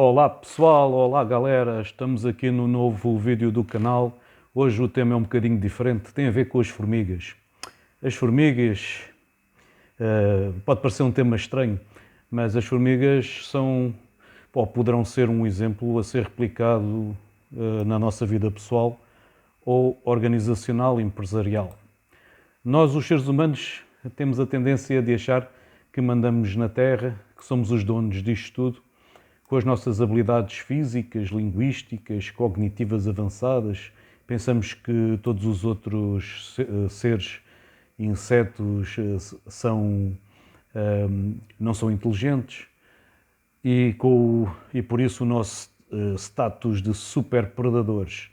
Olá pessoal, olá galera, estamos aqui no novo vídeo do canal. Hoje o tema é um bocadinho diferente, tem a ver com as formigas. As formigas, pode parecer um tema estranho, mas as formigas são, ou poderão ser um exemplo a ser replicado na nossa vida pessoal ou organizacional e empresarial. Nós, os seres humanos, temos a tendência de achar que mandamos na Terra, que somos os donos disto tudo, com as nossas habilidades físicas, linguísticas, cognitivas avançadas. Pensamos que todos os outros seres, insetos, não são inteligentes e por isso o nosso status de super predadores.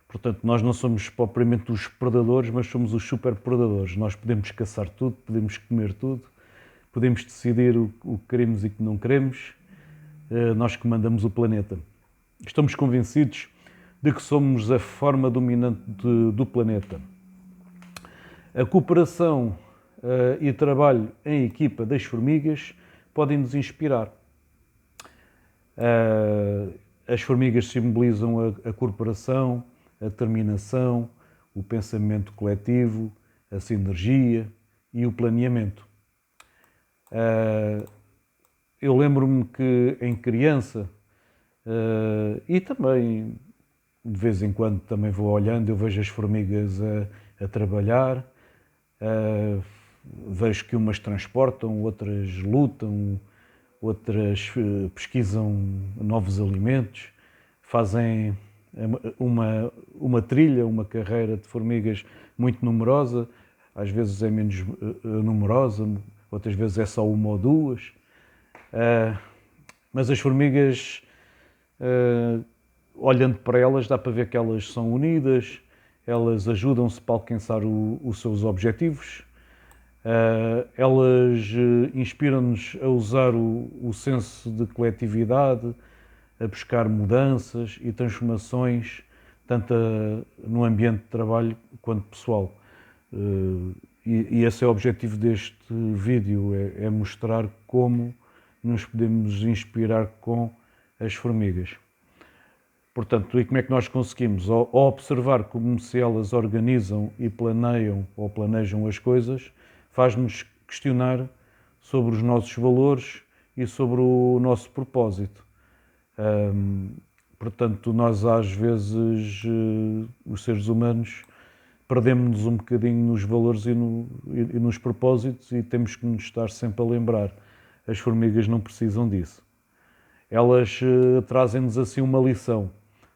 Portanto, nós não somos propriamente os predadores, mas somos os super predadores. Nós podemos caçar tudo, podemos comer tudo, podemos decidir o que queremos e o que não queremos. Nós que mandamos o planeta. Estamos convencidos de que somos a forma dominante do planeta. A cooperação e trabalho em equipa das formigas podem nos inspirar. As formigas simbolizam a cooperação, a determinação, o pensamento coletivo, a sinergia e o planeamento. Eu lembro-me que em criança, e também de vez em quando também vou olhando, eu vejo as formigas a trabalhar, vejo que umas transportam, outras lutam, outras pesquisam novos alimentos, fazem uma trilha, uma carreira de formigas muito numerosa, às vezes é menos numerosa, outras vezes é só uma ou duas. Mas as formigas, olhando para elas, dá para ver que elas são unidas, elas ajudam-se para alcançar os seus objetivos, elas inspiram-nos a usar o senso de coletividade, a buscar mudanças e transformações, tanto no ambiente de trabalho quanto pessoal. E esse é o objetivo deste vídeo, é mostrar como nos podemos inspirar com as formigas. Portanto, e como é que nós conseguimos? Ao observar como se elas organizam e planeiam ou planejam as coisas, faz-nos questionar sobre os nossos valores e sobre o nosso propósito. Portanto, nós às vezes, os seres humanos, perdemos-nos um bocadinho nos valores e nos propósitos e temos que nos estar sempre a lembrar. As formigas não precisam disso. Elas trazem-nos assim uma lição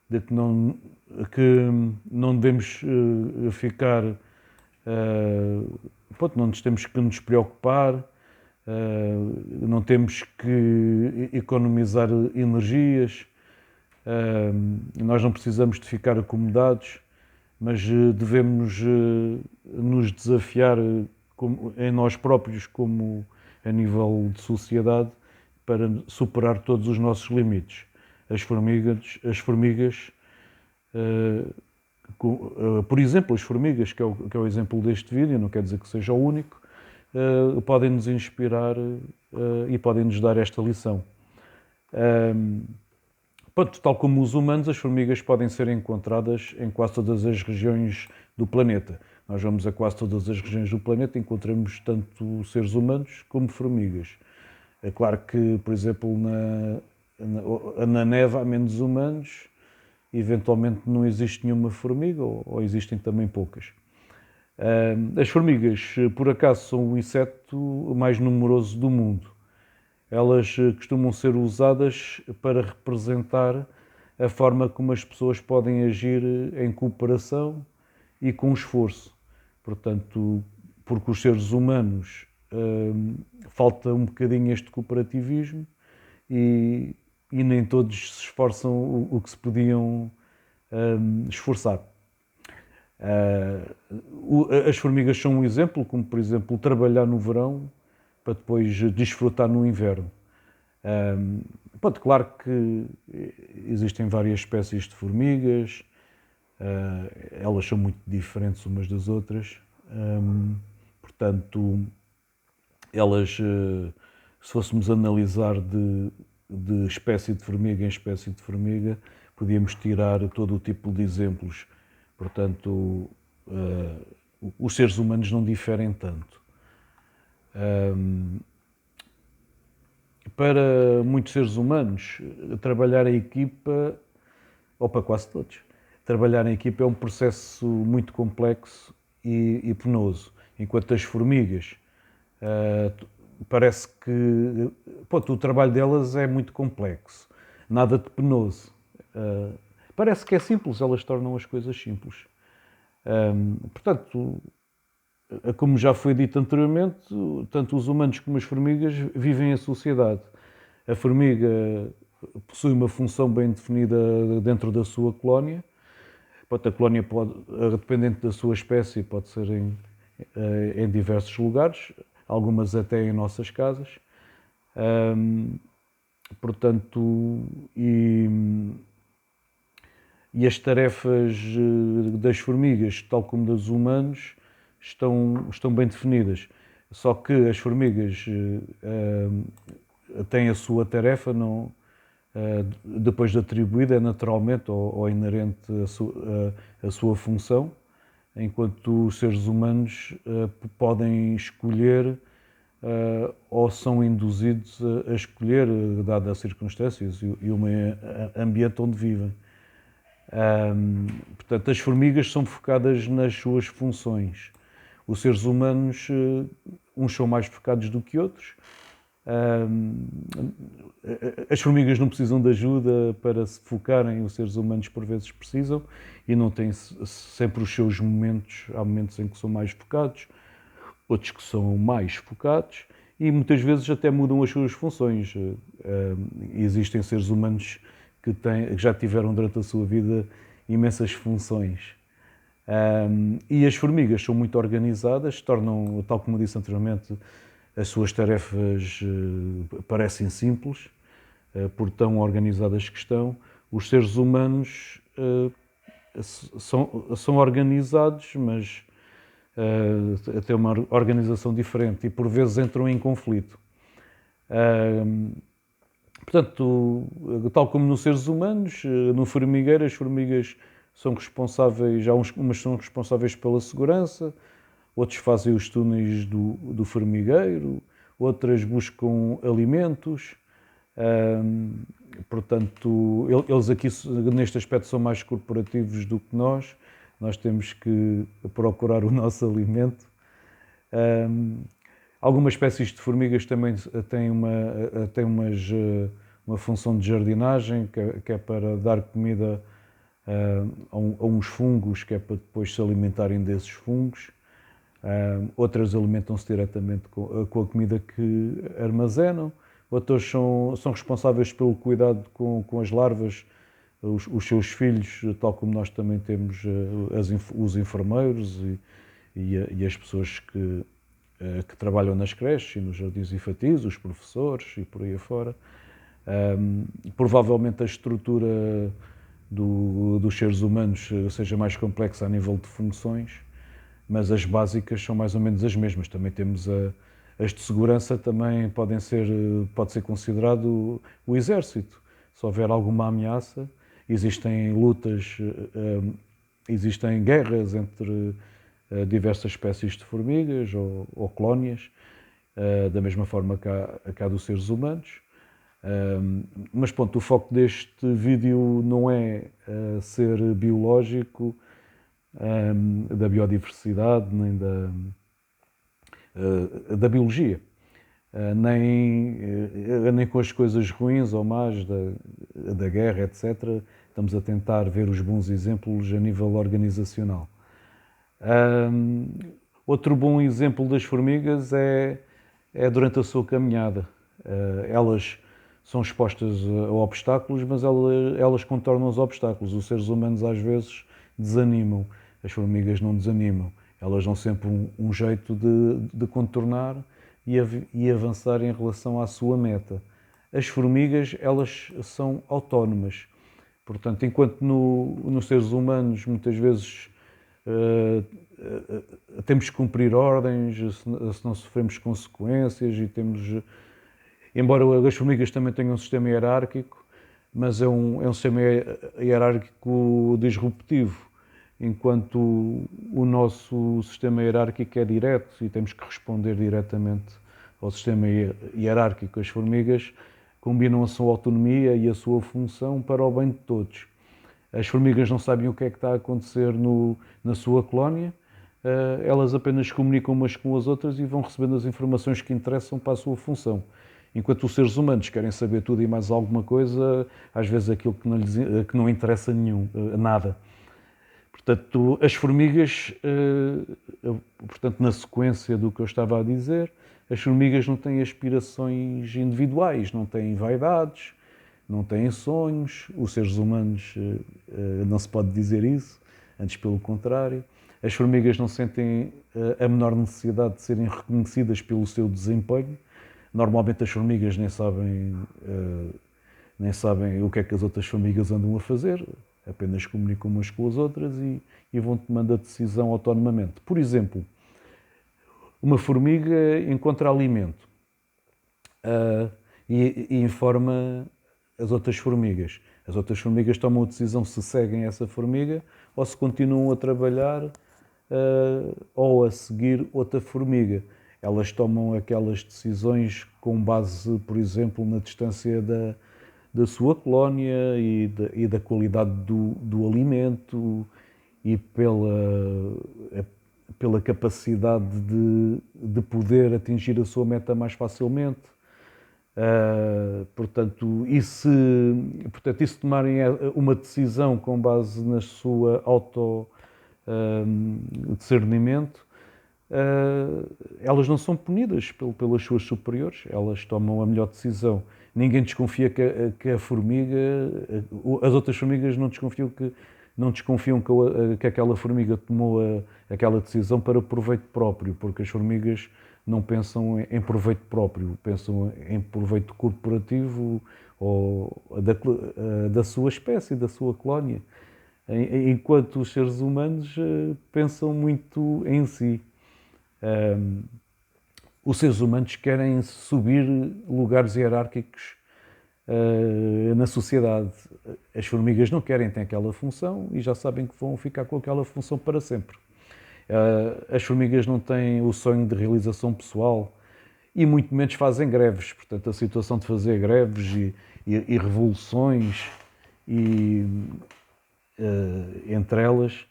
de que não devemos ficar, não nos temos que nos preocupar, não temos que economizar energias, nós não precisamos de ficar acomodados, mas devemos nos desafiar em nós próprios como a nível de sociedade para superar todos os nossos limites. As formigas, por exemplo, as formigas, que é o exemplo deste vídeo, não quer dizer que seja o único, podem nos inspirar e podem nos dar esta lição. Tal como os humanos, as formigas podem ser encontradas em quase todas as regiões do planeta. Nós vamos a quase todas as regiões do planeta e encontramos tanto seres humanos como formigas. É claro que, por exemplo, na neve há menos humanos, eventualmente não existe nenhuma formiga ou existem também poucas. As formigas, por acaso, são o inseto mais numeroso do mundo. Elas costumam ser usadas para representar a forma como as pessoas podem agir em cooperação e com esforço. Portanto, porque os seres humanos falta um bocadinho este cooperativismo e nem todos se esforçam o que se podiam esforçar. As formigas são um exemplo, como por exemplo trabalhar no verão para depois desfrutar no inverno. Claro que existem várias espécies de formigas, elas são muito diferentes umas das outras, portanto, elas, se fôssemos analisar de espécie de formiga em espécie de formiga, podíamos tirar todo o tipo de exemplos. Portanto, os seres humanos não diferem tanto. Para muitos seres humanos, trabalhar em equipa, ou para quase todos, trabalhar em equipa é um processo muito complexo e penoso. Enquanto as formigas, parece que o trabalho delas é muito complexo, nada de penoso. Parece que é simples, elas tornam as coisas simples. Portanto, como já foi dito anteriormente, tanto os humanos como as formigas vivem em sociedade. A formiga possui uma função bem definida dentro da sua colónia. A colónia pode, dependente da sua espécie, pode ser em diversos lugares, algumas até em nossas casas. Portanto, e as tarefas das formigas, tal como das humanos, estão bem definidas. Só que as formigas têm a sua tarefa, não, depois de atribuída, é naturalmente ou inerente a sua função, enquanto os seres humanos podem escolher ou são induzidos a escolher, dadas as circunstâncias e o meio ambiente onde vivem. Portanto, as formigas são focadas nas suas funções. Os seres humanos, uns são mais focados do que outros. As formigas não precisam de ajuda para se focarem, os seres humanos por vezes precisam e não têm sempre os seus momentos. Há momentos em que são mais focados, outros que são mais focados e muitas vezes até mudam as suas funções. Existem seres humanos que já tiveram durante a sua vida imensas funções. E as formigas são muito organizadas, tornam, tal como disse anteriormente, as suas tarefas parecem simples, por tão organizadas que estão. Os seres humanos são organizados, mas têm uma organização diferente e por vezes entram em conflito. Portanto, tal como nos seres humanos, no formigueiro as formigas são responsáveis, umas são responsáveis pela segurança, outros fazem os túneis do formigueiro, outras buscam alimentos. Portanto, eles aqui neste aspecto são mais corporativos do que nós. Nós temos que procurar o nosso alimento. Algumas espécies de formigas também têm uma função de jardinagem, que é para dar comida a uns fungos, que é para depois se alimentarem desses fungos. Outras alimentam-se diretamente com a comida que armazenam. Outras são responsáveis pelo cuidado com as larvas, os seus filhos, tal como nós também temos os enfermeiros e as pessoas que trabalham nas creches e nos jardins infantis, os professores e por aí afora. Provavelmente a estrutura dos seres humanos seja mais complexa a nível de funções, mas as básicas são mais ou menos as mesmas. Também temos as de segurança, também pode ser considerado o exército. Se houver alguma ameaça, existem lutas, existem guerras entre diversas espécies de formigas ou colónias, da mesma forma que há dos seres humanos. Mas pronto, o foco deste vídeo não é ser biológico, da biodiversidade, nem da biologia, nem com as coisas ruins ou más da guerra, etc. Estamos a tentar ver os bons exemplos a nível organizacional. Outro bom exemplo das formigas é durante a sua caminhada. Elas são expostas a obstáculos, mas elas contornam os obstáculos. Os seres humanos às vezes desanimam, as formigas não desanimam. Elas dão sempre um jeito de contornar e avançar em relação à sua meta. As formigas, elas são autónomas. Portanto, enquanto nos seres humanos muitas vezes temos que cumprir ordens, se não sofremos consequências embora as formigas também tenham um sistema hierárquico, mas é um sistema hierárquico disruptivo, enquanto o nosso sistema hierárquico é direto e temos que responder diretamente ao sistema hierárquico. As formigas combinam a sua autonomia e a sua função para o bem de todos. As formigas não sabem o que é que está a acontecer na sua colónia, elas apenas comunicam umas com as outras e vão recebendo as informações que interessam para a sua função. Enquanto os seres humanos querem saber tudo e mais alguma coisa, às vezes aquilo que não interessa nada. Portanto, as formigas, portanto, na sequência do que eu estava a dizer, as formigas não têm aspirações individuais, não têm vaidades, não têm sonhos. Os seres humanos não se pode dizer isso, antes pelo contrário. As formigas não sentem a menor necessidade de serem reconhecidas pelo seu desempenho. Normalmente as formigas nem sabem o que é que as outras formigas andam a fazer, apenas comunicam umas com as outras e vão tomando a decisão autonomamente. Por exemplo, uma formiga encontra alimento e informa as outras formigas. As outras formigas tomam a decisão se seguem essa formiga ou se continuam a trabalhar ou a seguir outra formiga. Elas tomam aquelas decisões com base, por exemplo, na distância da sua colónia e da qualidade do alimento e pela capacidade de poder atingir a sua meta mais facilmente. Portanto, e se tomarem uma decisão com base na sua autodiscernimento, elas não são punidas pelas suas superiores, elas tomam a melhor decisão. Ninguém desconfia que a formiga, as outras formigas não desconfiam que aquela formiga tomou aquela decisão para proveito próprio, porque as formigas não pensam em proveito próprio, pensam em proveito corporativo ou da sua espécie, da sua colónia, enquanto os seres humanos pensam muito em si. Os seres humanos querem subir lugares hierárquicos na sociedade. As formigas não querem, têm aquela função e já sabem que vão ficar com aquela função para sempre. As formigas não têm o sonho de realização pessoal e muito menos fazem greves. Portanto, a situação de fazer greves e revoluções entre elas,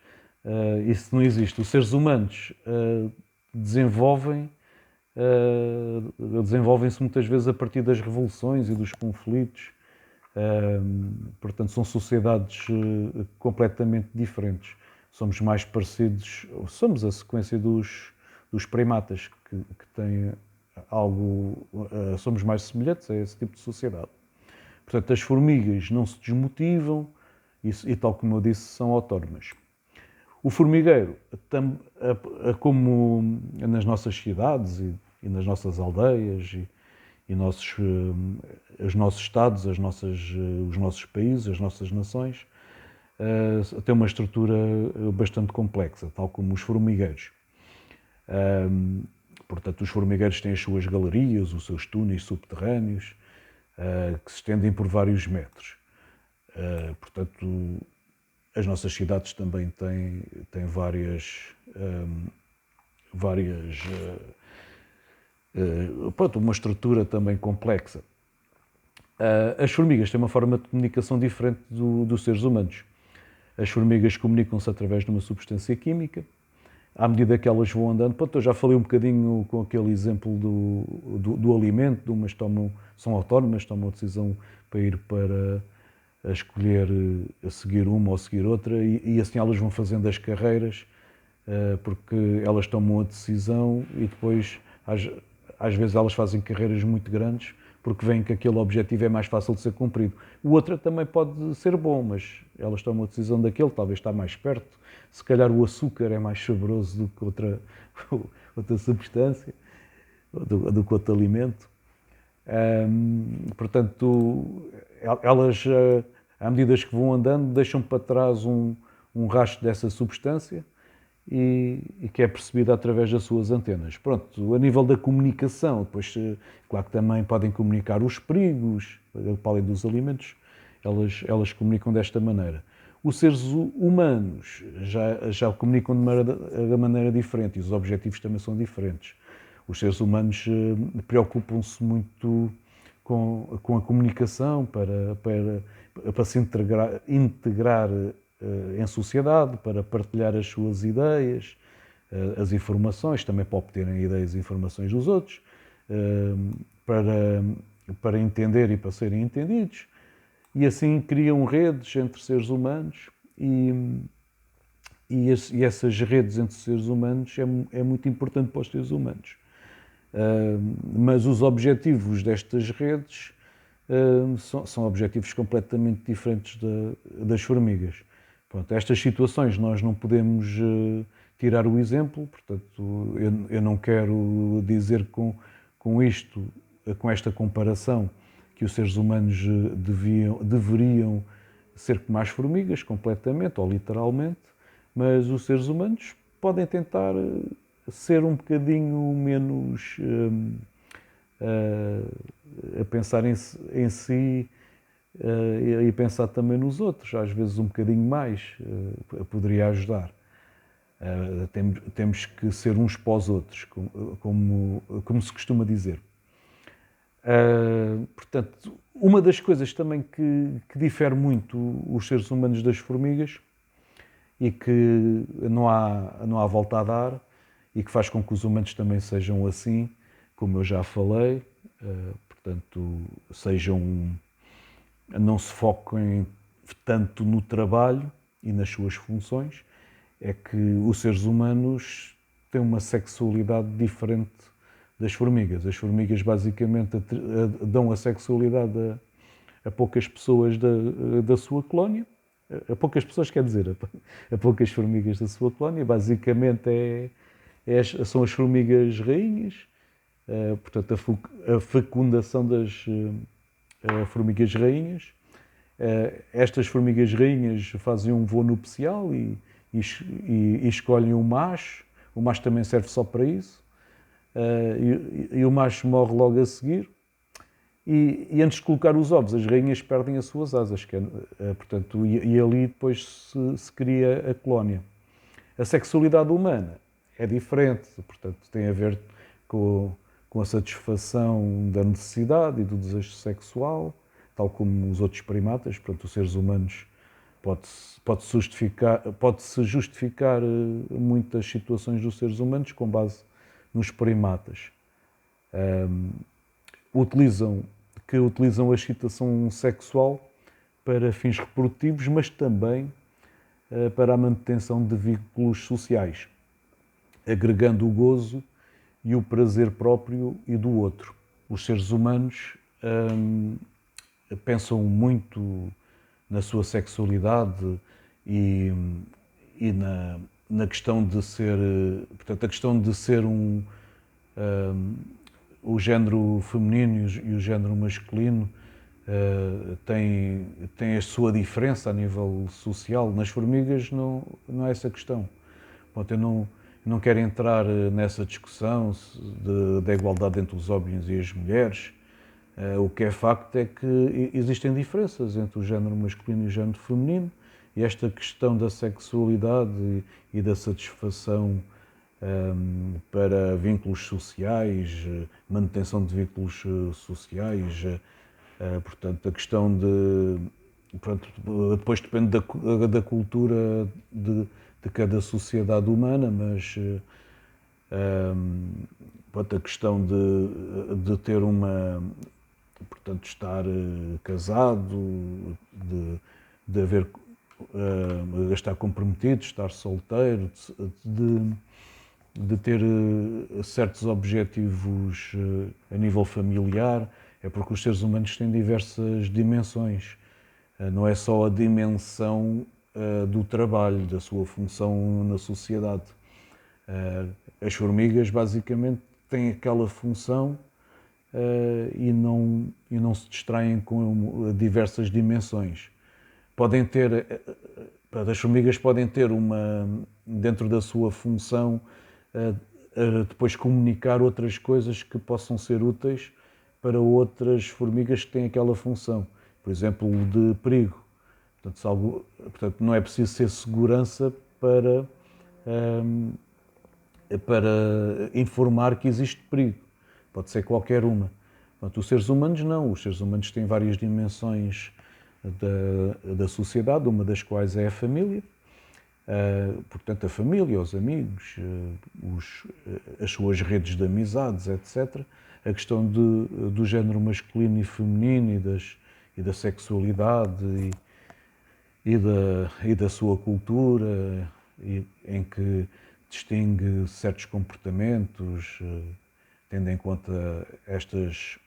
isso não existe. Os seres humanos desenvolvem-se muitas vezes a partir das revoluções e dos conflitos. Portanto, são sociedades completamente diferentes. Somos mais parecidos, somos a sequência dos primatas que têm algo, somos mais semelhantes a esse tipo de sociedade. Portanto, as formigas não se desmotivam e tal como eu disse, são autónomas. O formigueiro, como nas nossas cidades e nas nossas aldeias e os nossos estados, os nossos países, as nossas nações, tem uma estrutura bastante complexa, tal como os formigueiros. Portanto, os formigueiros têm as suas galerias, os seus túneis subterrâneos, que se estendem por vários metros. Portanto, as nossas cidades também têm uma estrutura também complexa. As formigas têm uma forma de comunicação diferente dos seres humanos. As formigas comunicam-se através de uma substância química. À medida que elas vão andando, eu já falei um bocadinho com aquele exemplo do alimento, umas são autónomas, tomam a decisão para ir a escolher a seguir uma ou a seguir outra e assim elas vão fazendo as carreiras porque elas tomam a decisão e depois às vezes elas fazem carreiras muito grandes porque veem que aquele objetivo é mais fácil de ser cumprido. O outro também pode ser bom, mas elas tomam a decisão daquele, talvez está mais perto. Se calhar o açúcar é mais saboroso do que outra substância, do que outro alimento. Portanto, elas, à medida que vão andando, deixam para trás um rastro dessa substância e que é percebida através das suas antenas. Pronto, a nível da comunicação, depois, claro que também podem comunicar os perigos, para além dos alimentos, elas comunicam desta maneira. Os seres humanos já comunicam de maneira diferente e os objetivos também são diferentes. Os seres humanos preocupam-se muito com a comunicação para se integrar em sociedade, para partilhar as suas ideias, as informações, também para obterem ideias e informações dos outros, para entender e para serem entendidos. E assim criam redes entre seres humanos e essas redes entre seres humanos é muito importante para os seres humanos. Mas os objetivos destas redes são objetivos completamente diferentes das formigas. Pronto, estas situações nós não podemos tirar o exemplo, portanto, eu não quero dizer com isto, com esta comparação, que os seres humanos deveriam ser como as formigas, completamente ou literalmente, mas os seres humanos podem tentar ser um bocadinho menos a pensar em si e pensar também nos outros, às vezes um bocadinho mais, poderia ajudar. Temos que ser uns para os outros, como se costuma dizer. Portanto, uma das coisas também que difere muito os seres humanos das formigas e que não há volta a dar e que faz com que os humanos também sejam assim, como eu já falei, portanto, não se foquem tanto no trabalho e nas suas funções, é que os seres humanos têm uma sexualidade diferente das formigas. As formigas basicamente dão a sexualidade a poucas pessoas da sua colónia, a poucas pessoas, quer dizer, a poucas formigas da sua colónia, basicamente são as formigas rainhas, portanto a fecundação das formigas rainhas. Estas formigas rainhas fazem um voo nupcial e escolhem um macho. O macho também serve só para isso. E o macho morre logo a seguir. E antes de colocar os ovos, as rainhas perdem as suas asas. Portanto, e ali depois se cria a colónia. A sexualidade humana é diferente, portanto, tem a ver com a satisfação da necessidade e do desejo sexual, tal como os outros primatas. Portanto, os seres humanos pode-se justificar muitas situações dos seres humanos com base nos primatas. Utilizam a excitação sexual para fins reprodutivos, mas também para a manutenção de vínculos sociais, agregando o gozo e o prazer próprio e do outro. Os seres humanos pensam muito na sua sexualidade e na questão de ser, portanto, a questão de ser o género feminino e o género masculino tem a sua diferença a nível social. Nas formigas não é essa questão. Pronto, eu não quero entrar nessa discussão da igualdade entre os homens e as mulheres. O que é facto é que existem diferenças entre o género masculino e o género feminino, e esta questão da sexualidade e da satisfação para vínculos sociais, manutenção de vínculos sociais, portanto, a questão depois depende da cultura de cada sociedade humana, mas a questão de ter portanto, estar casado, de estar comprometido, estar solteiro, de ter certos objetivos a nível familiar, é porque os seres humanos têm diversas dimensões. Não é só a dimensão do trabalho, da sua função na sociedade. As formigas basicamente têm aquela função e não se distraem com diversas dimensões. Podem ter Portanto, as formigas podem ter dentro da sua função, depois comunicar outras coisas que possam ser úteis para outras formigas que têm aquela função. Por exemplo, o de perigo. Portanto, não é preciso ser segurança para informar que existe perigo. Pode ser qualquer uma. Portanto, os seres humanos não. Os seres humanos têm várias dimensões da sociedade, uma das quais é a família. Portanto, a família, os amigos, as suas redes de amizades, etc. A questão do género masculino e feminino e da sexualidade e da sua cultura, em que distingue certos comportamentos, tendo em conta estas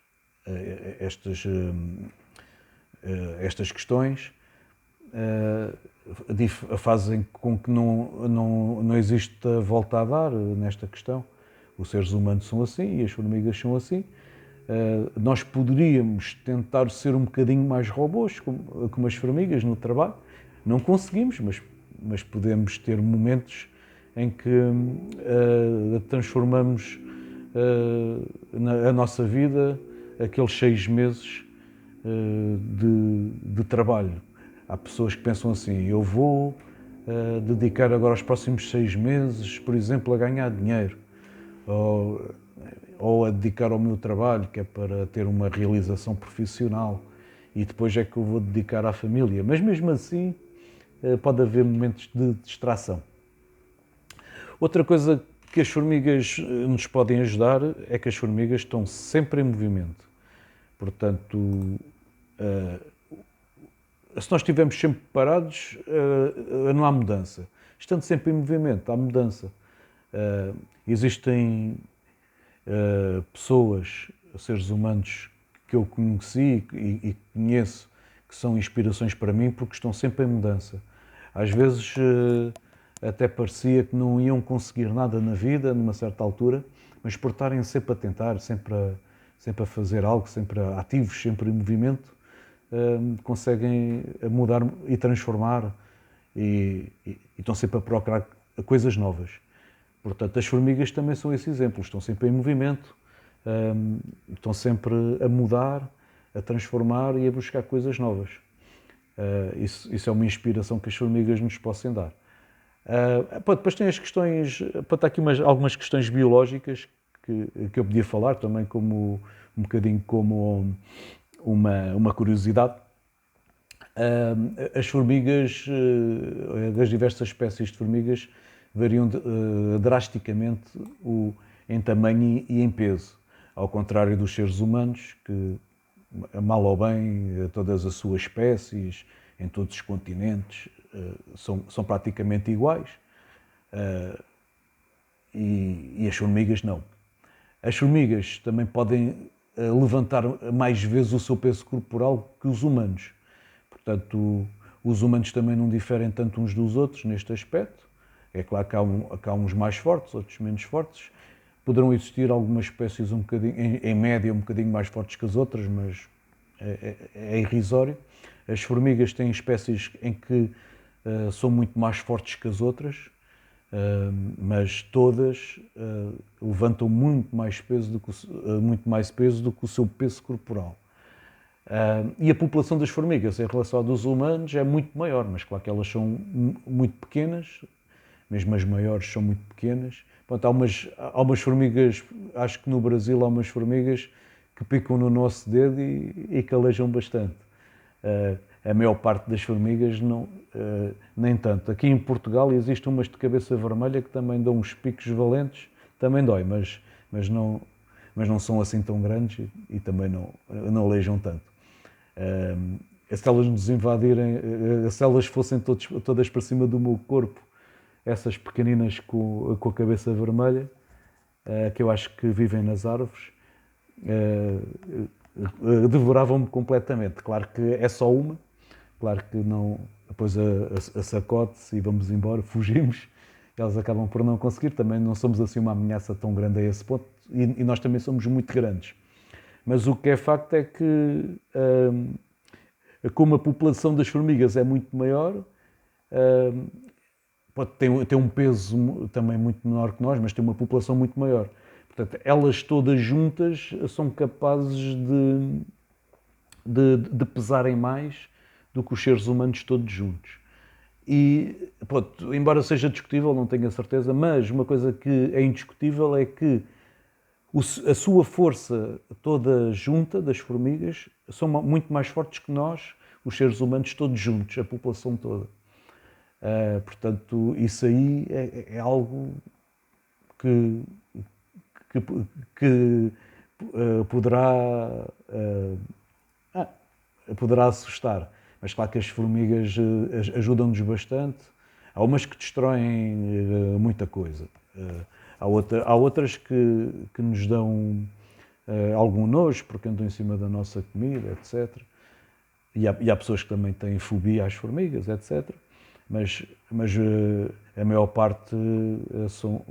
questões, fazem com que não exista volta a dar nesta questão. Os seres humanos são assim e as formigas são assim. Nós poderíamos tentar ser um bocadinho mais robôs, como as formigas no trabalho. Não conseguimos, mas podemos ter momentos em que transformamos a nossa vida, aqueles 6 meses de trabalho. Há pessoas que pensam assim, eu vou dedicar agora os próximos 6 meses, por exemplo, a ganhar dinheiro, ou a dedicar ao meu trabalho, que é para ter uma realização profissional, e depois é que eu vou dedicar à família. Mas mesmo assim, pode haver momentos de distração. Outra coisa que as formigas nos podem ajudar é que as formigas estão sempre em movimento. Portanto, se nós estivermos sempre parados, não há mudança. Estando sempre em movimento, há mudança. Existem pessoas, seres humanos que eu conheci e conheço, que são inspirações para mim porque estão sempre em mudança. Às vezes até parecia que não iam conseguir nada na vida, numa certa altura, mas por estarem sempre a tentar, sempre a fazer algo, sempre ativos, sempre em movimento, conseguem mudar e transformar e estão sempre a procurar coisas novas. Portanto, as formigas também são esse exemplo, estão sempre em movimento, estão sempre a mudar, a transformar e a buscar coisas novas. Isso é uma inspiração que as formigas nos possam dar. Depois tem as questões, está aqui algumas questões biológicas que eu podia falar também, como um bocadinho como uma curiosidade. As formigas, das diversas espécies de formigas, variam drasticamente em tamanho e em peso, ao contrário dos seres humanos, que, mal ou bem, todas as suas espécies, em todos os continentes, são praticamente iguais, e as formigas não. As formigas também podem levantar mais vezes o seu peso corporal que os humanos. Portanto, os humanos também não diferem tanto uns dos outros neste aspecto. É claro que há uns mais fortes, outros menos fortes. Poderão existir algumas espécies em média um bocadinho mais fortes que as outras, mas é irrisório. As formigas têm espécies em que são muito mais fortes que as outras, mas todas levantam muito mais peso do que o seu peso corporal. E a população das formigas em relação à dos humanos é muito maior, mas claro que elas são muito pequenas, mesmo as maiores são muito pequenas. Portanto, há umas formigas, acho que no Brasil há umas formigas que picam no nosso dedo e calejam bastante. A maior parte das formigas nem tanto. Aqui em Portugal existem umas de cabeça vermelha que também dão uns picos valentes, também dói, mas não são assim tão grandes e também não alejam tanto. Se elas nos invadirem, se elas fossem todas para cima do meu corpo, essas pequeninas com a cabeça vermelha, que eu acho que vivem nas árvores, devoravam-me completamente. Claro que é só uma, claro que não, depois a sacode-se e vamos embora, fugimos, elas acabam por não conseguir, também não somos assim uma ameaça tão grande a esse ponto, e nós também somos muito grandes. Mas o que é facto é que, como a população das formigas é muito maior, pode ter um peso também muito menor que nós, mas tem uma população muito maior. Portanto, elas todas juntas são capazes de pesarem mais do que os seres humanos todos juntos. E, pronto, embora seja discutível, não tenho a certeza, mas uma coisa que é indiscutível é que a sua força toda junta das formigas são muito mais fortes que nós, os seres humanos todos juntos, a população toda. Portanto, isso aí é algo que, que, que poderá, poderá assustar. Mas claro que as formigas ajudam-nos bastante. Há umas que destroem muita coisa. Há outras que nos dão algum nojo porque andam em cima da nossa comida, etc. E há pessoas que também têm fobia às formigas, etc. Mas a maior parte são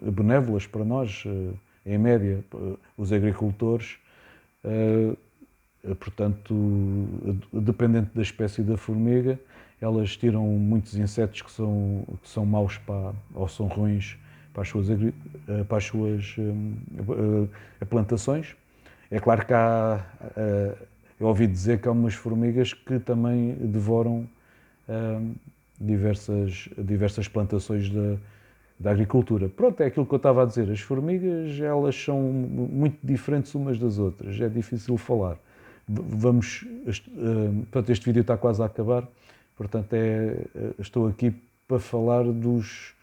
benévolas para nós, em média. Os agricultores, portanto, dependente da espécie da formiga, elas tiram muitos insetos que são maus ou são ruins para as suas plantações. É claro que eu ouvi dizer que há umas formigas que também devoram diversas plantações da agricultura. Pronto, é aquilo que eu estava a dizer. As formigas, elas são muito diferentes umas das outras. É difícil falar. Portanto, este vídeo está quase a acabar. Portanto, estou aqui para falar dos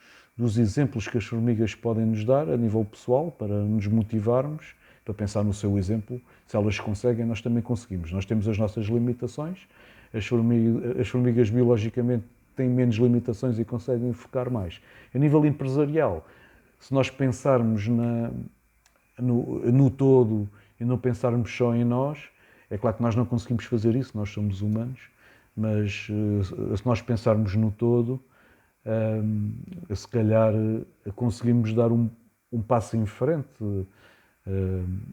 exemplos que as formigas podem nos dar a nível pessoal, para nos motivarmos, para pensar no seu exemplo. Se elas conseguem, nós também conseguimos. Nós temos as nossas limitações. As formigas biologicamente têm menos limitações e conseguem focar mais. A nível empresarial, se nós pensarmos no todo e não pensarmos só em nós, é claro que nós não conseguimos fazer isso, nós somos humanos, mas se nós pensarmos no todo, se calhar conseguimos dar um passo em frente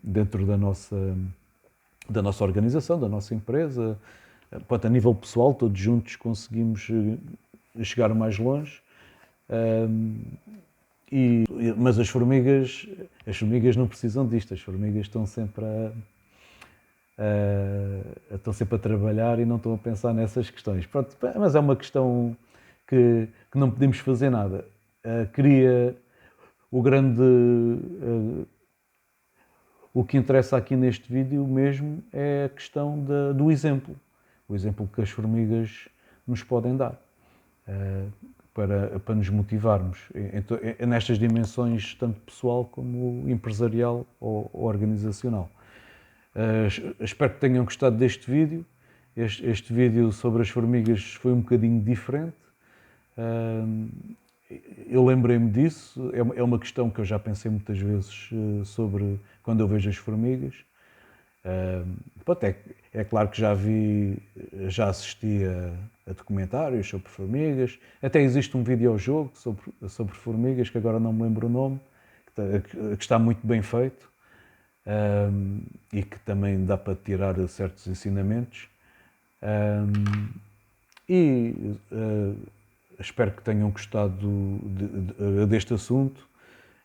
dentro da nossa organização, da nossa empresa. Portanto, a nível pessoal, todos juntos conseguimos chegar mais longe. Mas as formigas não precisam disto, as formigas estão sempre a trabalhar e não estão a pensar nessas questões. Pronto, mas é uma questão que não podemos fazer nada. O que interessa aqui neste vídeo mesmo é a questão do exemplo. O exemplo que as formigas nos podem dar para nos motivarmos nestas dimensões, tanto pessoal como empresarial ou organizacional. Espero que tenham gostado deste vídeo. Este vídeo sobre as formigas foi um bocadinho diferente. Eu lembrei-me disso, é uma questão que eu já pensei muitas vezes sobre quando eu vejo as formigas. É claro que já assisti a documentários sobre formigas, até existe um videojogo sobre formigas, que agora não me lembro o nome, que está muito bem feito e que também dá para tirar certos ensinamentos. Espero que tenham gostado deste assunto.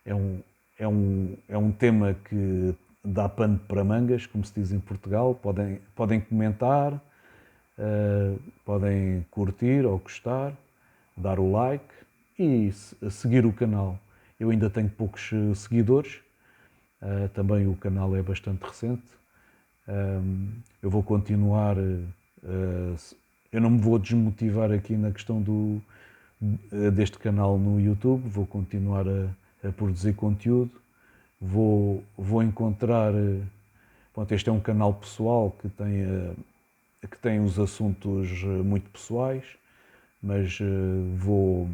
É um tema que dá pano para mangas, como se diz em Portugal. Podem comentar, podem curtir ou gostar, dar o like e seguir o canal. Eu ainda tenho poucos seguidores, também o canal é bastante recente. Eu vou continuar, eu não me vou desmotivar aqui na questão deste canal no YouTube, vou continuar a produzir conteúdo, vou encontrar, pronto, este é um canal pessoal que tem os assuntos muito pessoais, mas vou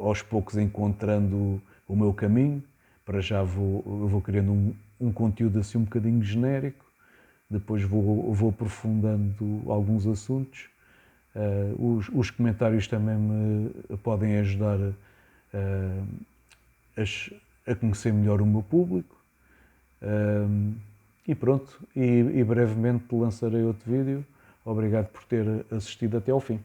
aos poucos encontrando o meu caminho. Para já vou criando um conteúdo assim um bocadinho genérico, depois vou aprofundando alguns assuntos. Os comentários também me podem ajudar a conhecer melhor o meu público. E pronto, e brevemente lançarei outro vídeo. Obrigado por ter assistido até ao fim.